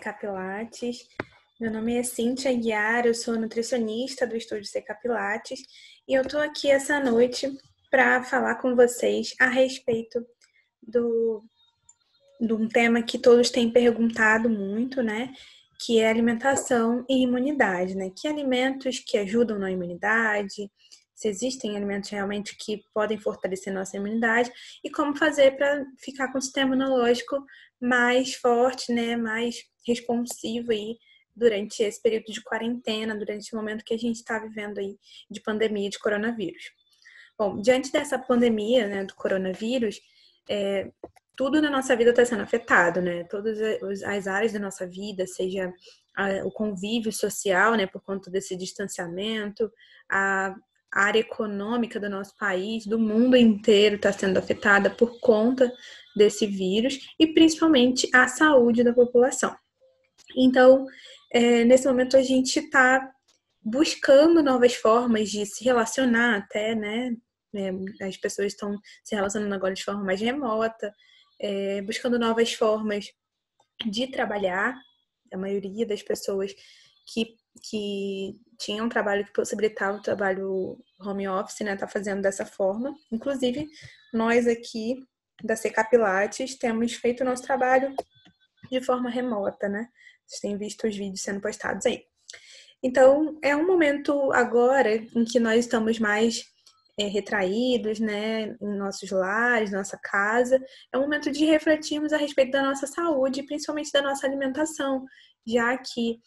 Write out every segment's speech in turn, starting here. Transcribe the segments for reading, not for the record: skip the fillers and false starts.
CK Pilates. Meu nome é Cíntia Aguiar, eu sou nutricionista do estúdio CK Pilates e eu tô aqui essa noite para falar com vocês a respeito de um tema que todos têm perguntado muito, né? Que é alimentação e imunidade, né? Que alimentos que ajudam na imunidade, se existem alimentos realmente que podem fortalecer nossa imunidade e como fazer para ficar com o sistema imunológico mais forte, né? Mais responsivo aí durante esse período de quarentena, durante esse momento que a gente está vivendo aí de pandemia de coronavírus. Bom, diante dessa pandemia, né, do coronavírus, tudo na nossa vida está sendo afetado, né? Todas as áreas da nossa vida, seja o convívio social, né, por conta desse distanciamento, a área econômica do nosso país, do mundo inteiro está sendo afetada por conta desse vírus e principalmente a saúde da população. Então, nesse momento a gente está buscando novas formas de se relacionar até, né? As pessoas estão se relacionando agora de forma mais remota, buscando novas formas de trabalhar. A maioria das pessoas que tinham um trabalho que possibilitava o trabalho home office, né, tá fazendo dessa forma. Inclusive, nós aqui da CK Pilates temos feito o nosso trabalho de forma remota, né? Vocês têm visto os vídeos sendo postados aí. Então, é um momento agora em que nós estamos mais retraídos, né, em nossos lares, nossa casa. É um momento de refletirmos a respeito da nossa saúde, principalmente da nossa alimentação, já que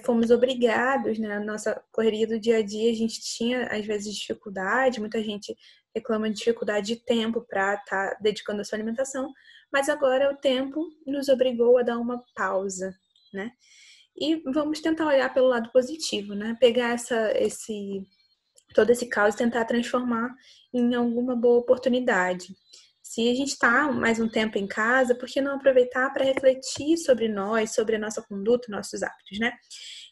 fomos obrigados, né, na nossa correria do dia a dia, a gente tinha, às vezes, dificuldade, muita gente reclama de dificuldade de tempo para estar dedicando a sua alimentação, mas agora o tempo nos obrigou a dar uma pausa, né? E vamos tentar olhar pelo lado positivo, né? Pegar todo esse caos e tentar transformar em alguma boa oportunidade. Se a gente está mais um tempo em casa, por que não aproveitar para refletir sobre nós, sobre a nossa conduta, nossos hábitos, né?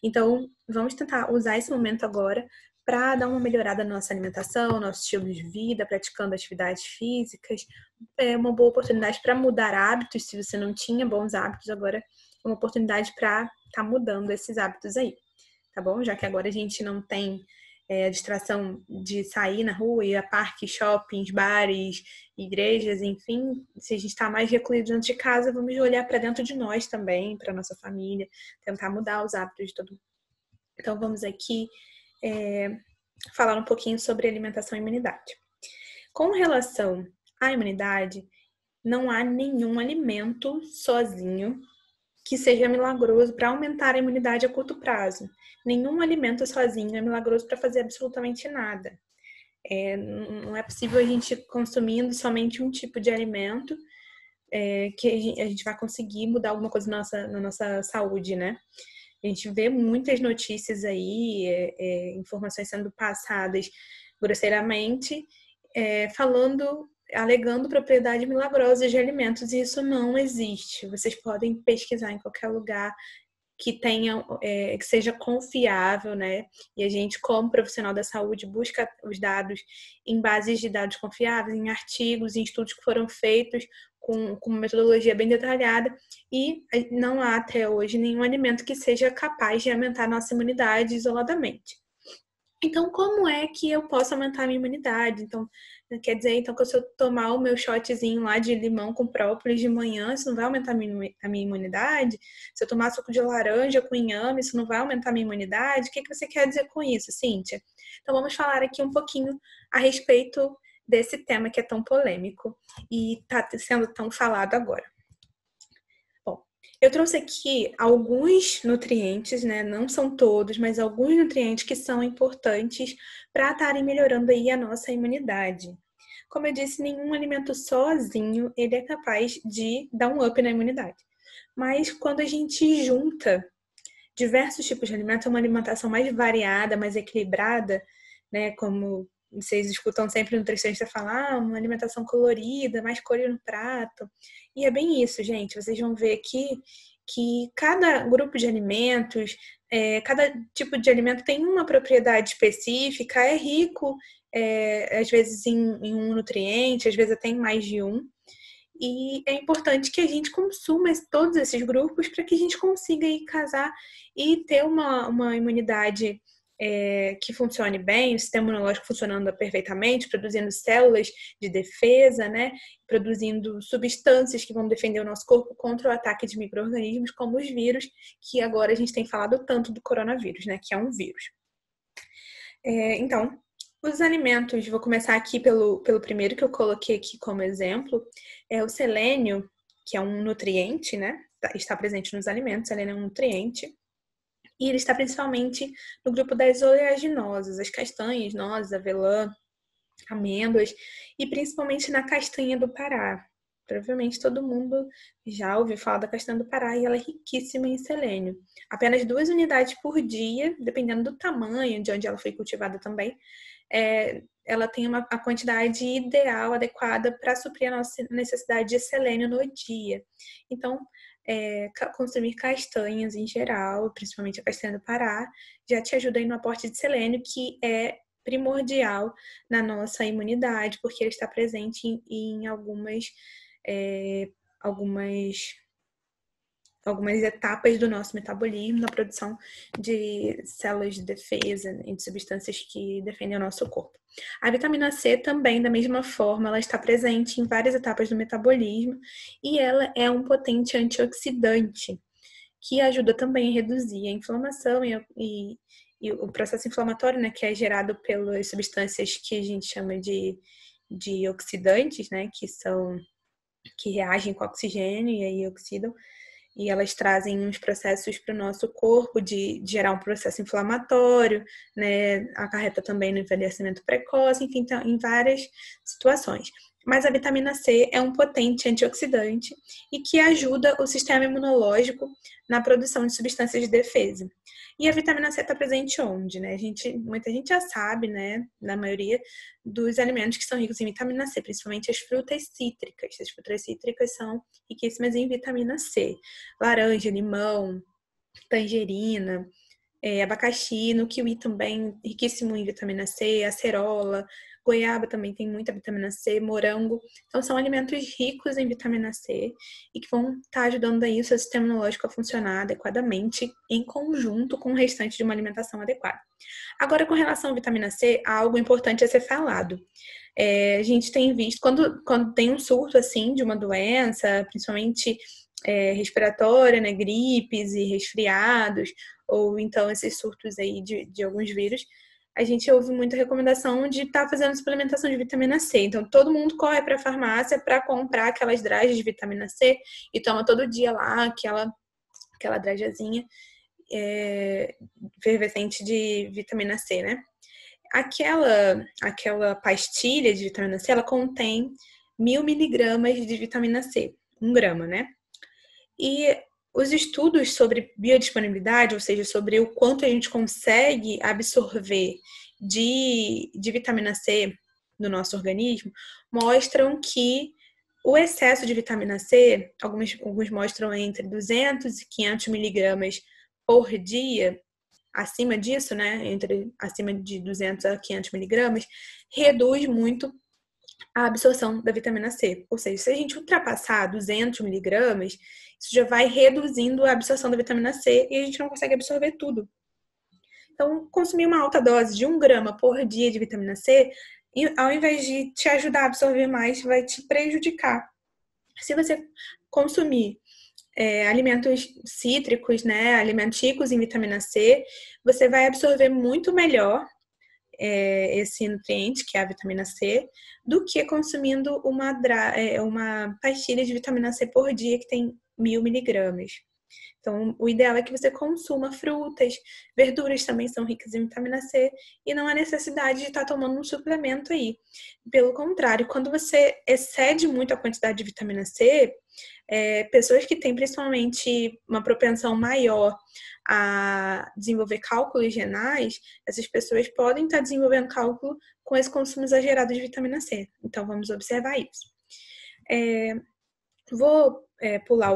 Então, vamos tentar usar esse momento agora para dar uma melhorada na nossa alimentação, nosso estilo de vida, praticando atividades físicas. É uma boa oportunidade para mudar hábitos, se você não tinha bons hábitos, agora é uma oportunidade para estar mudando esses hábitos aí, tá bom? Já que agora a gente não tem a distração de sair na rua, ir a parques, shoppings, bares, igrejas, enfim, se a gente está mais recluído dentro de casa, vamos olhar para dentro de nós também, para nossa família, tentar mudar os hábitos de todo mundo. Então, vamos aqui falar um pouquinho sobre alimentação e imunidade. Com relação à imunidade, não há nenhum alimento sozinho que seja milagroso para aumentar a imunidade a curto prazo. Nenhum alimento sozinho é milagroso para fazer absolutamente nada. Não é possível a gente consumindo somente um tipo de alimento que a gente vai conseguir mudar alguma coisa na nossa saúde, né? A gente vê muitas notícias aí, informações sendo passadas grosseiramente, alegando propriedades milagrosas de alimentos, e isso não existe. Vocês podem pesquisar em qualquer lugar que tenha, que seja confiável, né? E a gente, como profissional da saúde, busca os dados em bases de dados confiáveis, em artigos, em estudos que foram feitos com uma metodologia bem detalhada, e não há até hoje nenhum alimento que seja capaz de aumentar a nossa imunidade isoladamente. Então, como é que eu posso aumentar a minha imunidade? Então, quer dizer, então, que se eu tomar o meu shotzinho lá de limão com própolis de manhã, isso não vai aumentar a minha imunidade? Se eu tomar suco de laranja com inhame, isso não vai aumentar a minha imunidade? O que você quer dizer com isso, Cíntia? Então, vamos falar aqui um pouquinho a respeito desse tema que é tão polêmico e está sendo tão falado agora. Eu trouxe aqui alguns nutrientes, né? Não são todos, mas alguns nutrientes que são importantes para estarem melhorando aí a nossa imunidade. Como eu disse, nenhum alimento sozinho ele é capaz de dar um up na imunidade. Mas quando a gente junta diversos tipos de alimentos, uma alimentação mais variada, mais equilibrada, né? Como vocês escutam sempre o nutricionista falar, uma alimentação colorida, mais cor no prato. E é bem isso, gente. Vocês vão ver aqui que cada grupo de alimentos, cada tipo de alimento tem uma propriedade específica, é rico, às vezes em um nutriente, às vezes até em mais de um. E é importante que a gente consuma todos esses grupos para que a gente consiga ir casar e ter uma imunidade que funcione bem, o sistema imunológico funcionando perfeitamente, produzindo células de defesa, né? Produzindo substâncias que vão defender o nosso corpo contra o ataque de micro-organismos, como os vírus, que agora a gente tem falado tanto do coronavírus, né? Que é um vírus. Então, os alimentos, vou começar aqui pelo primeiro que eu coloquei aqui como exemplo, é o selênio, que é um nutriente, né? Está presente nos alimentos, selênio é um nutriente. E ele está principalmente no grupo das oleaginosas, as castanhas, nozes, avelã, amêndoas, e principalmente na castanha do Pará. Provavelmente todo mundo já ouviu falar da castanha do Pará e ela é riquíssima em selênio. Apenas 2 unidades por dia, dependendo do tamanho, de onde ela foi cultivada também, ela tem a quantidade ideal, adequada para suprir a nossa necessidade de selênio no dia. Então, consumir castanhas em geral, principalmente a castanha do Pará, já te ajuda aí no aporte de selênio, que é primordial na nossa imunidade, porque ele está presente em algumas etapas do nosso metabolismo, na produção de células de defesa e de substâncias que defendem o nosso corpo. A vitamina C também, da mesma forma, ela está presente em várias etapas do metabolismo e ela é um potente antioxidante que ajuda também a reduzir a inflamação e o processo inflamatório, né, que é gerado pelas substâncias que a gente chama de oxidantes, né, que reagem com oxigênio e aí oxidam. E elas trazem uns processos para o nosso corpo de gerar um processo inflamatório, né? Acarreta também no envelhecimento precoce, enfim, então, em várias situações. Mas a vitamina C é um potente antioxidante e que ajuda o sistema imunológico na produção de substâncias de defesa. E a vitamina C está presente onde, né? Muita gente já sabe, né? Na maioria dos alimentos que são ricos em vitamina C, principalmente as frutas cítricas. As frutas cítricas são riquíssimas em vitamina C. Laranja, limão, tangerina, abacaxi, no kiwi também, riquíssimo em vitamina C, acerola, goiaba também tem muita vitamina C, morango. Então, são alimentos ricos em vitamina C e que vão estar ajudando aí o seu sistema imunológico a funcionar adequadamente em conjunto com o restante de uma alimentação adequada. Agora, com relação à vitamina C, há algo importante a ser falado. A gente tem visto, quando tem um surto assim de uma doença, principalmente respiratória, né, gripes e resfriados, ou então esses surtos aí de alguns vírus, a gente ouve muita recomendação de estar fazendo suplementação de vitamina C. Então, todo mundo corre para a farmácia para comprar aquelas drages de vitamina C e toma todo dia lá aquela dragezinha efervescente de vitamina C, né? Aquela pastilha de vitamina C, ela contém 1.000 miligramas de vitamina C, 1 grama, né? E os estudos sobre biodisponibilidade, ou seja, sobre o quanto a gente consegue absorver de vitamina C no nosso organismo, mostram que o excesso de vitamina C, alguns mostram entre 200 e 500 miligramas por dia, acima disso, né, acima de 200 a 500 miligramas, reduz muito a absorção da vitamina C. Ou seja, se a gente ultrapassar 200 miligramas, isso já vai reduzindo a absorção da vitamina C e a gente não consegue absorver tudo. Então, consumir uma alta dose de 1 grama por dia de vitamina C, ao invés de te ajudar a absorver mais, vai te prejudicar. Se você consumir alimentos cítricos, né, alimentos ricos em vitamina C, você vai absorver muito melhor esse nutriente, que é a vitamina C, do que consumindo uma pastilha de vitamina C por dia que tem 1.000 miligramas. Então, o ideal é que você consuma frutas, verduras também são ricas em vitamina C e não há necessidade de estar tomando um suplemento aí. Pelo contrário, quando você excede muito a quantidade de vitamina C, pessoas que têm principalmente uma propensão maior a desenvolver cálculos renais, essas pessoas podem estar desenvolvendo cálculo com esse consumo exagerado de vitamina C. Então, vamos observar isso. Vou pular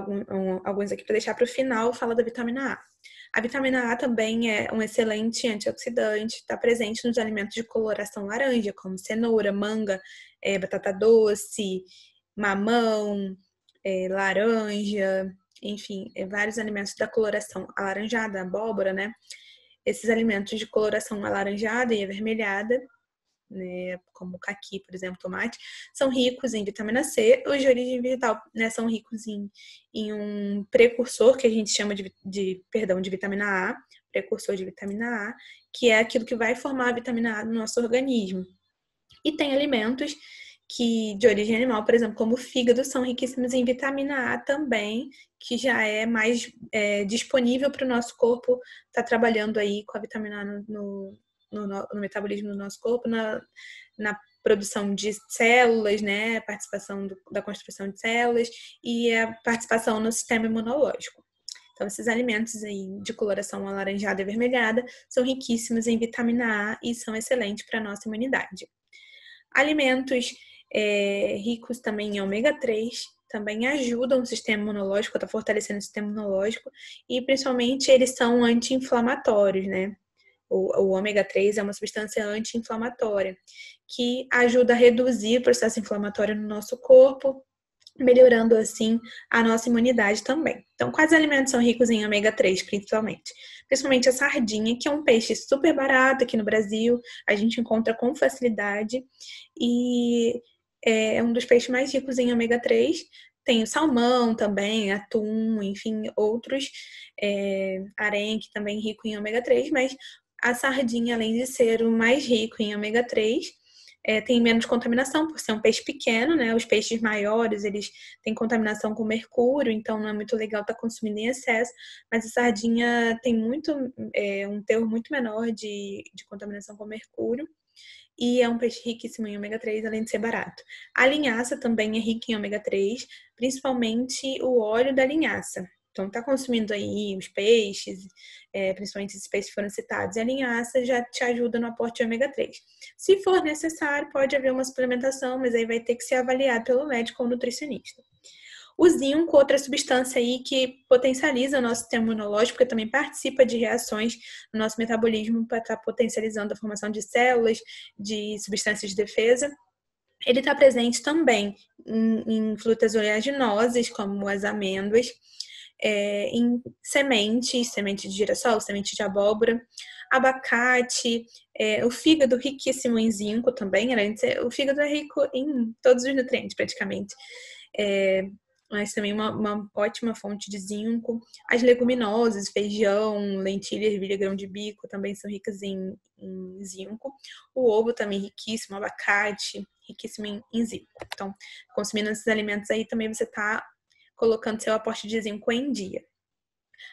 alguns aqui para deixar para o final, fala da vitamina A. A vitamina A também é um excelente antioxidante, está presente nos alimentos de coloração laranja, como cenoura, manga, batata doce, mamão, laranja, enfim, vários alimentos da coloração alaranjada, abóbora, né? Esses alimentos de coloração alaranjada e avermelhada, né, como o caqui, por exemplo, tomate, são ricos em vitamina C. Os de origem vegetal, né, são ricos em um precursor que a gente chama de vitamina A, precursor de vitamina A, que é aquilo que vai formar a vitamina A no nosso organismo. E tem alimentos que de origem animal, por exemplo, como o fígado, são riquíssimos em vitamina A também, que já é mais disponível para o nosso corpo estar trabalhando aí com a vitamina A no metabolismo do nosso corpo, na produção de células, né, a participação da construção de células e a participação no sistema imunológico. Então, esses alimentos aí de coloração alaranjada e avermelhada são riquíssimos em vitamina A e são excelentes para a nossa imunidade. Alimentos ricos também em ômega 3 também ajudam o sistema imunológico, está fortalecendo o sistema imunológico e principalmente eles são anti-inflamatórios, né? O ômega 3 é uma substância anti-inflamatória que ajuda a reduzir o processo inflamatório no nosso corpo, melhorando assim a nossa imunidade também. Então, quais alimentos são ricos em ômega 3, principalmente? Principalmente a sardinha, que é um peixe super barato aqui no Brasil, a gente encontra com facilidade e é um dos peixes mais ricos em ômega 3. Tem o salmão também, atum, enfim, outros, arenque também rico em ômega 3, mas a sardinha, além de ser o mais rico em ômega 3, tem menos contaminação por ser um peixe pequeno, né? Os peixes maiores, eles têm contaminação com mercúrio, então não é muito legal estar consumindo em excesso, mas a sardinha tem um teor muito menor de contaminação com mercúrio e é um peixe riquíssimo em ômega 3, além de ser barato. A linhaça também é rica em ômega 3, principalmente o óleo da linhaça. Então, tá consumindo aí os peixes, principalmente esses peixes que foram citados, e a linhaça já te ajuda no aporte de ômega 3. Se for necessário, pode haver uma suplementação, mas aí vai ter que ser avaliado pelo médico ou nutricionista. O zinco, outra substância aí que potencializa o nosso sistema imunológico, porque também participa de reações no nosso metabolismo para estar potencializando a formação de células, de substâncias de defesa. Ele está presente também em frutas oleaginosas, como as amêndoas, em semente de girassol, semente de abóbora, abacate, o fígado riquíssimo em zinco também, o fígado é rico em todos os nutrientes praticamente, mas também uma ótima fonte de zinco. As leguminosas, feijão, lentilha, ervilha, grão de bico também são ricas em zinco. O ovo também riquíssimo, abacate, riquíssimo em zinco. Então, consumindo esses alimentos aí também você está colocando seu aporte de zinco em dia.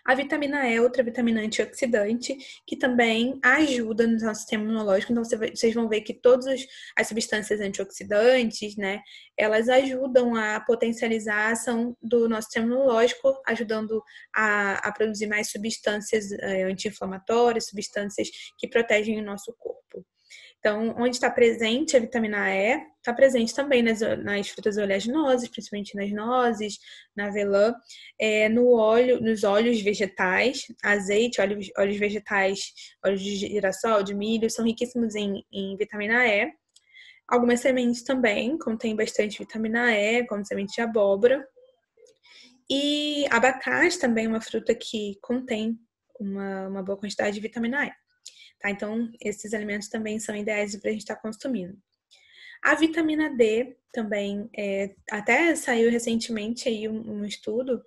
A vitamina E é outra vitamina antioxidante que também ajuda no nosso sistema imunológico. Então, vocês vão ver que todas as substâncias antioxidantes, né, elas ajudam a potencializar a ação do nosso sistema imunológico, ajudando a produzir mais substâncias anti-inflamatórias, substâncias que protegem o nosso corpo. Então, onde está presente a vitamina E, está presente também nas frutas oleaginosas, principalmente nas nozes, na avelã, nos óleos vegetais, azeite, óleos vegetais, óleos de girassol, de milho, são riquíssimos em vitamina E. Algumas sementes também contêm bastante vitamina E, como semente de abóbora. E abacate também é uma fruta que contém uma boa quantidade de vitamina E. Tá? Então, esses alimentos também são ideais para a gente estar consumindo. A vitamina D também, até saiu recentemente aí um estudo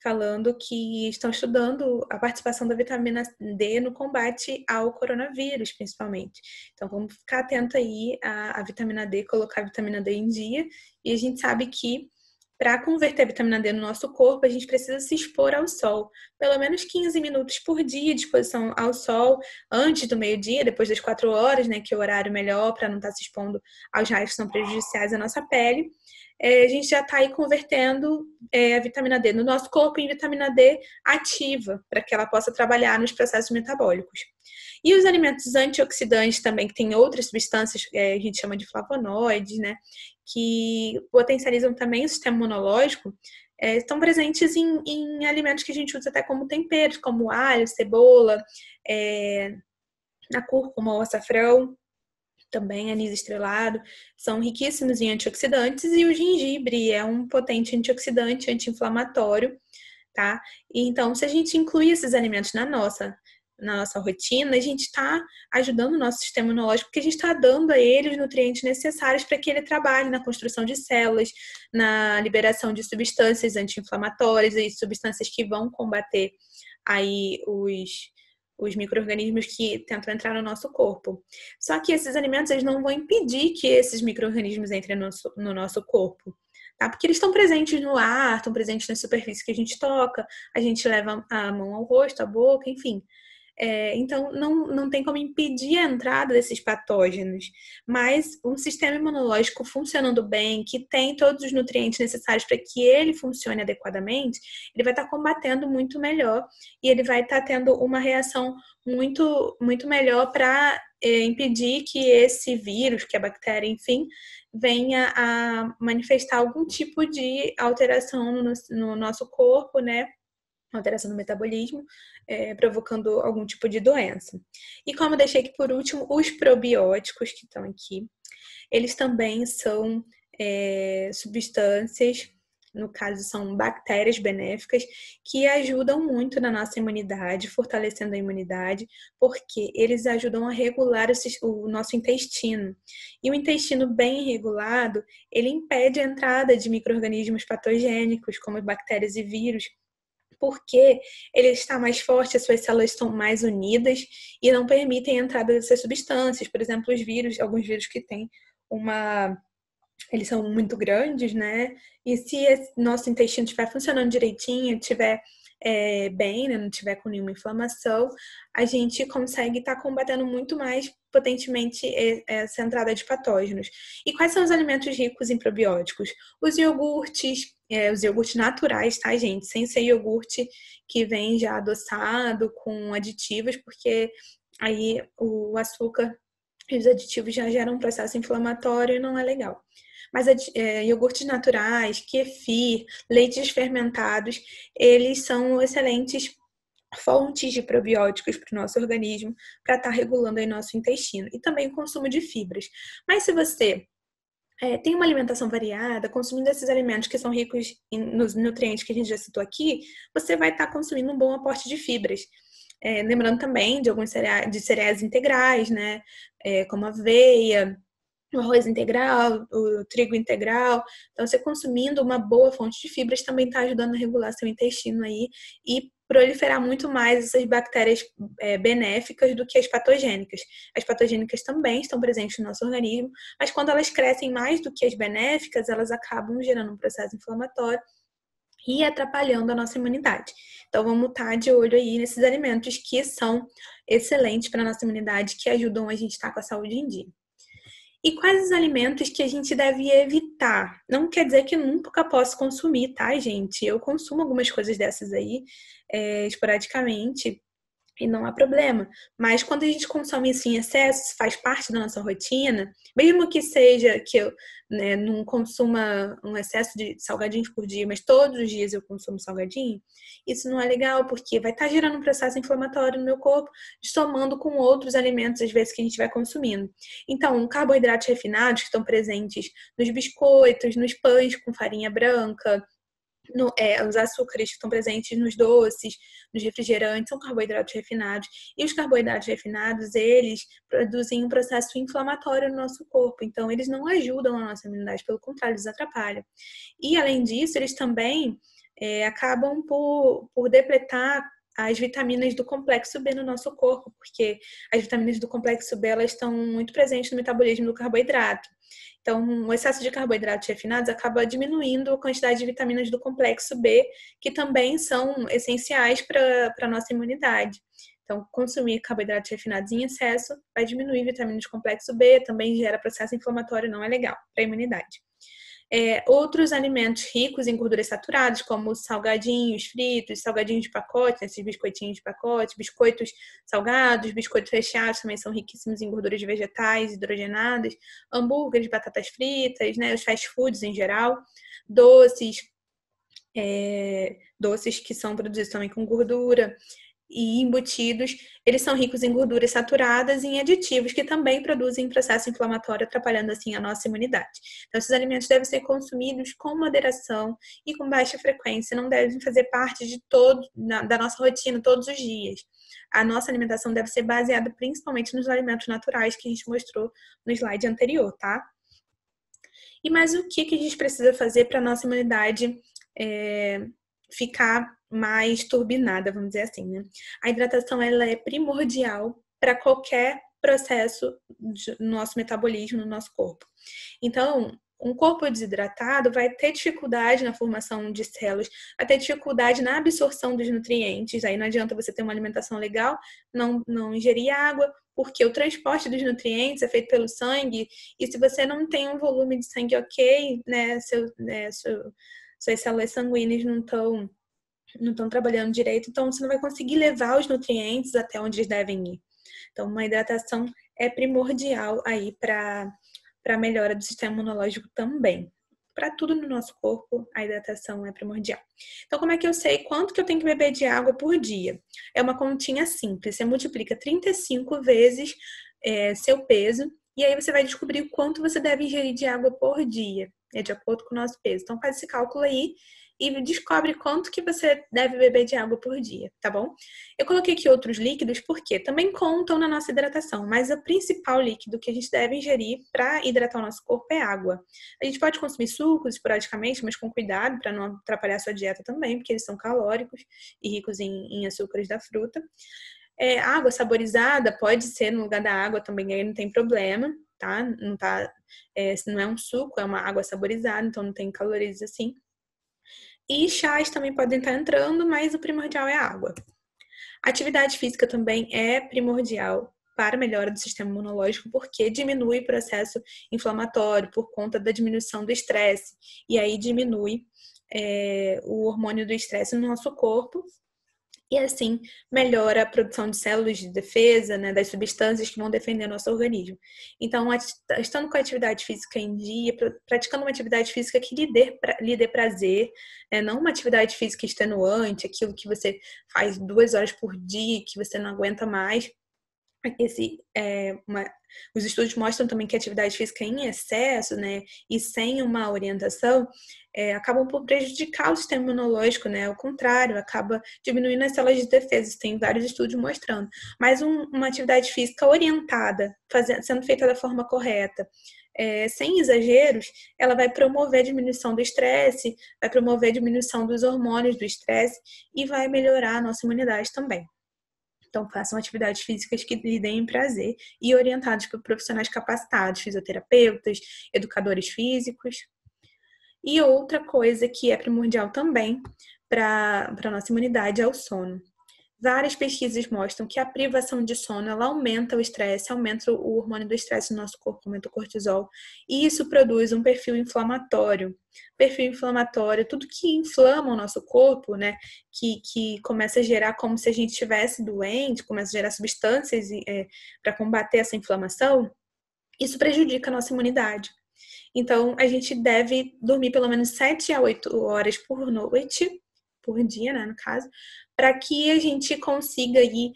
falando que estão estudando a participação da vitamina D no combate ao coronavírus, principalmente. Então, vamos ficar atento aí à vitamina D, colocar a vitamina D em dia. E a gente sabe que para converter a vitamina D no nosso corpo, a gente precisa se expor ao sol. Pelo menos 15 minutos por dia de exposição ao sol, antes do meio-dia, depois das 4 horas, né, que é o horário melhor para não estar se expondo aos raios que são prejudiciais à nossa pele. A gente já está aí convertendo a vitamina D no nosso corpo em vitamina D ativa, para que ela possa trabalhar nos processos metabólicos. E os alimentos antioxidantes também, que tem outras substâncias, a gente chama de flavonoides, né, que potencializam também o sistema imunológico, estão presentes em alimentos que a gente usa até como temperos, como alho, cebola, a cúrcuma ou açafrão. também anis estrelado, são riquíssimos em antioxidantes e o gengibre é um potente antioxidante, anti-inflamatório, tá? E então, se a gente incluir esses alimentos na nossa rotina, a gente está ajudando o nosso sistema imunológico, porque a gente está dando a ele os nutrientes necessários para que ele trabalhe na construção de células, na liberação de substâncias anti-inflamatórias e substâncias que vão combater aí os micro-organismos que tentam entrar no nosso corpo. Só que esses alimentos eles não vão impedir que esses micro-organismos entrem no nosso corpo. Tá? Porque eles estão presentes no ar, estão presentes na superfície que a gente toca, a gente leva a mão ao rosto, à boca, enfim. Então, não tem como impedir a entrada desses patógenos, mas um sistema imunológico funcionando bem, que tem todos os nutrientes necessários para que ele funcione adequadamente, ele vai estar combatendo muito melhor e ele vai estar tendo uma reação muito, muito melhor para impedir que esse vírus, que a bactéria, enfim, venha a manifestar algum tipo de alteração no nosso corpo, né? Alteração no metabolismo, provocando algum tipo de doença. E como eu deixei aqui por último, os probióticos que estão aqui, eles também são substâncias, no caso são bactérias benéficas, que ajudam muito na nossa imunidade, fortalecendo a imunidade, porque eles ajudam a regular o nosso intestino. E o intestino bem regulado, ele impede a entrada de micro-organismos patogênicos, como bactérias e vírus, porque ele está mais forte, as suas células estão mais unidas e não permitem a entrada dessas substâncias. Por exemplo, os vírus, alguns vírus que têm eles são muito grandes, né? E se nosso intestino estiver funcionando direitinho, estiver bem, né? Não estiver com nenhuma inflamação, a gente consegue estar combatendo muito mais potentemente essa entrada de patógenos. E quais são os alimentos ricos em probióticos? Os iogurtes naturais, tá, gente? Sem ser iogurte que vem já adoçado com aditivos, porque aí o açúcar e os aditivos já geram um processo inflamatório e não é legal. Mas iogurtes naturais, kefir, leites fermentados, eles são excelentes fontes de probióticos para o nosso organismo, para estar regulando aí nosso intestino. E também o consumo de fibras. Mas se você tem uma alimentação variada, consumindo esses alimentos que são ricos nos nutrientes que a gente já citou aqui, você vai estar consumindo um bom aporte de fibras. Lembrando também de alguns cereais integrais, né? Como aveia, o arroz integral, o trigo integral. Então, você consumindo uma boa fonte de fibras também está ajudando a regular seu intestino aí e proliferar muito mais essas bactérias benéficas do que as patogênicas. As patogênicas também estão presentes no nosso organismo, mas quando elas crescem mais do que as benéficas, elas acabam gerando um processo inflamatório e atrapalhando a nossa imunidade. Então, vamos estar de olho aí nesses alimentos que são excelentes para a nossa imunidade, que ajudam a gente a estar com a saúde em dia. E quais os alimentos que a gente deve evitar? Não quer dizer que nunca posso consumir, tá, gente? Eu consumo algumas coisas dessas aí, esporadicamente, e não há problema. Mas quando a gente consome isso em excesso, faz parte da nossa rotina, mesmo que seja que eu não consuma um excesso de salgadinhos por dia, mas todos os dias eu consumo salgadinho, isso não é legal, porque vai estar gerando um processo inflamatório no meu corpo, somando com outros alimentos, às vezes, que a gente vai consumindo. Então, carboidratos refinados que estão presentes nos biscoitos, nos pães com farinha branca, os açúcares que estão presentes nos doces, nos refrigerantes, são carboidratos refinados. E os carboidratos refinados, eles produzem um processo inflamatório no nosso corpo. Então, eles não ajudam a nossa imunidade, pelo contrário, eles atrapalham. E, além disso, eles também acabam por depletar as vitaminas do complexo B no nosso corpo, porque as vitaminas do complexo B, elas estão muito presentes no metabolismo do carboidrato. Então, o excesso de carboidratos refinados acaba diminuindo a quantidade de vitaminas do complexo B, que também são essenciais para a nossa imunidade. Então, consumir carboidratos refinados em excesso vai diminuir vitaminas do complexo B, também gera processo inflamatório, não é legal para a imunidade. Outros alimentos ricos em gorduras saturadas, como salgadinhos fritos, salgadinhos de pacote, esses biscoitinhos de pacote, biscoitos salgados, biscoitos recheados também são riquíssimos em gorduras vegetais hidrogenadas, hambúrgueres, batatas fritas, né, os fast foods em geral, doces que são produzidos também com gordura. e embutidos, eles são ricos em gorduras saturadas e em aditivos que também produzem processo inflamatório, atrapalhando assim a nossa imunidade. Então, esses alimentos devem ser consumidos com moderação e com baixa frequência, não devem fazer parte de da nossa rotina todos os dias. A nossa alimentação deve ser baseada principalmente nos alimentos naturais que a gente mostrou no slide anterior, tá? E mais o que a gente precisa fazer para a nossa imunidade ficar mais turbinada, vamos dizer assim, né? A hidratação, ela é primordial para qualquer processo do nosso metabolismo, no nosso corpo. Então, um corpo desidratado vai ter dificuldade na formação de células, vai ter dificuldade na absorção dos nutrientes. Aí não adianta você ter uma alimentação legal, não ingerir água, porque o transporte dos nutrientes é feito pelo sangue, e se você não tem um volume de sangue ok, né, suas células sanguíneas não estão trabalhando direito, então você não vai conseguir levar os nutrientes até onde eles devem ir. Então, uma hidratação é primordial aí para a melhora do sistema imunológico também. Para tudo no nosso corpo, a hidratação é primordial. Então, como é que eu sei quanto que eu tenho que beber de água por dia? É uma continha simples. Você multiplica 35 vezes seu peso, e aí você vai descobrir o quanto você deve ingerir de água por dia, de acordo com o nosso peso. Então, faz esse cálculo aí e descobre quanto que você deve beber de água por dia, tá bom? Eu coloquei aqui outros líquidos porque também contam na nossa hidratação, mas o principal líquido que a gente deve ingerir para hidratar o nosso corpo é água. A gente pode consumir sucos esporadicamente, mas com cuidado para não atrapalhar a sua dieta também, porque eles são calóricos e ricos em açúcares da fruta. Água saborizada pode ser no lugar da água também, aí não tem problema, tá? Não é um suco, é uma água saborizada, então não tem calorias assim. E chás também podem estar entrando, mas o primordial é a água. Atividade física também é primordial para a melhora do sistema imunológico, porque diminui o processo inflamatório por conta da diminuição do estresse. E aí diminui o hormônio do estresse no nosso corpo. E assim melhora a produção de células de defesa, né, das substâncias que vão defender nosso organismo. Então, estando com a atividade física em dia, praticando uma atividade física que lhe dê prazer, né, não uma atividade física extenuante, aquilo que você faz 2 horas por dia, que você não aguenta mais. Os estudos mostram também que a atividade física em excesso, né, e sem uma orientação, acabam por prejudicar o sistema imunológico, né? Ao contrário, acaba diminuindo as células de defesa. Tem vários estudos mostrando. Mas uma atividade física orientada, sendo feita da forma correta, sem exageros, ela vai promover a diminuição do estresse, vai promover a diminuição dos hormônios do estresse e vai melhorar a nossa imunidade também. Então, façam atividades físicas que lhe deem prazer e orientadas por profissionais capacitados, fisioterapeutas, educadores físicos. E outra coisa que é primordial também para a nossa imunidade é o sono. Várias pesquisas mostram que a privação de sono, ela aumenta o estresse, aumenta o hormônio do estresse no nosso corpo, aumenta o cortisol, e isso produz um perfil inflamatório. Perfil inflamatório, tudo que inflama o nosso corpo, né, que começa a gerar como se a gente estivesse doente, começa a gerar substâncias para combater essa inflamação, isso prejudica a nossa imunidade. Então, a gente deve dormir pelo menos 7 a 8 horas por noite, por dia, né, no caso, para que a gente consiga aí,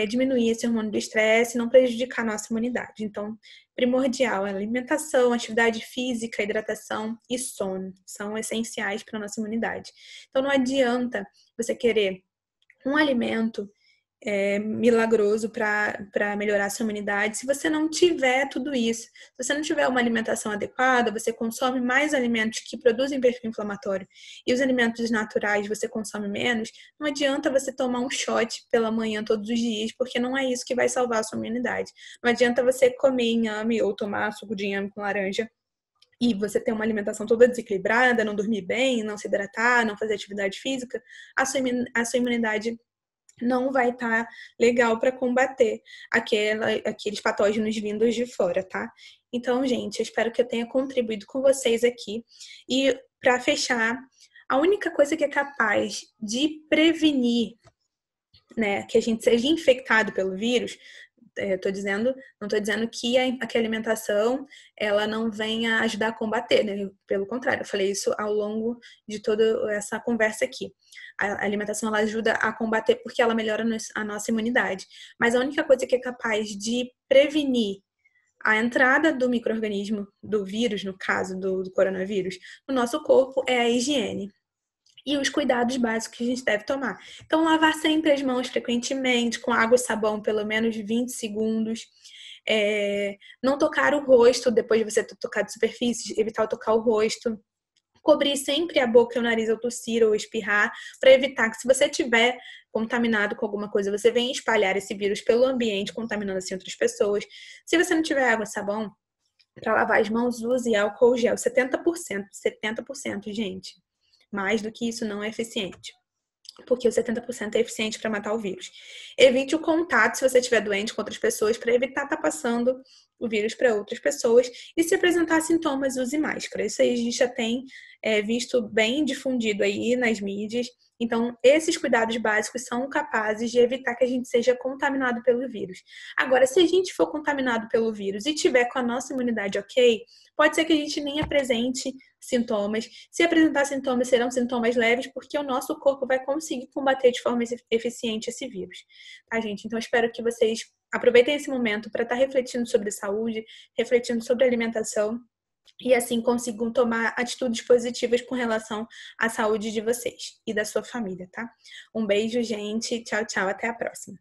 diminuir esse hormônio do estresse e não prejudicar a nossa imunidade. Então, primordial é alimentação, atividade física, hidratação e sono. São essenciais para a nossa imunidade. Então, não adianta você querer um alimento milagroso para melhorar a sua imunidade. Se você não tiver tudo isso, se você não tiver uma alimentação adequada, você consome mais alimentos que produzem perfil inflamatório e os alimentos naturais você consome menos, não adianta você tomar um shot pela manhã todos os dias, porque não é isso que vai salvar a sua imunidade. Não adianta você comer inhame ou tomar suco de inhame com laranja e você ter uma alimentação toda desequilibrada, não dormir bem, não se hidratar, não fazer atividade física, a sua imunidade não vai estar legal para combater aqueles patógenos vindos de fora, tá? Então, gente, eu espero que eu tenha contribuído com vocês aqui. E para fechar, a única coisa que é capaz de prevenir, né, que a gente seja infectado pelo vírus, Não tô dizendo que a alimentação ela não venha ajudar a combater, né? Pelo contrário, eu falei isso ao longo de toda essa conversa aqui. A alimentação ela ajuda a combater porque ela melhora a nossa imunidade. Mas a única coisa que é capaz de prevenir a entrada do micro-organismo, do vírus, no caso do coronavírus, no nosso corpo é a higiene e os cuidados básicos que a gente deve tomar. Então, lavar sempre as mãos frequentemente, com água e sabão, pelo menos 20 segundos. Não tocar o rosto depois de você ter tocado superfícies, evitar tocar o rosto. Cobrir sempre a boca e o nariz ao tossir ou espirrar, para evitar que, se você tiver contaminado com alguma coisa, você venha espalhar esse vírus pelo ambiente, contaminando assim outras pessoas. Se você não tiver água e sabão, para lavar as mãos, use álcool gel. 70%, 70%, gente. Mais do que isso não é eficiente, porque o 70% é eficiente para matar o vírus. Evite o contato, se você estiver doente, com outras pessoas, para evitar estar passando o vírus para outras pessoas. E se apresentar sintomas, use máscara. Isso aí a gente já tem visto bem difundido aí nas mídias. Então, esses cuidados básicos são capazes de evitar que a gente seja contaminado pelo vírus. Agora, se a gente for contaminado pelo vírus e tiver com a nossa imunidade ok, pode ser que a gente nem apresente sintomas. Se apresentar sintomas, serão sintomas leves, porque o nosso corpo vai conseguir combater de forma eficiente esse vírus. Tá, gente? Então, espero que vocês aproveitem esse momento para estar refletindo sobre saúde, refletindo sobre alimentação, e assim consigam tomar atitudes positivas com relação à saúde de vocês e da sua família, tá? Um beijo, gente. Tchau, tchau. Até a próxima.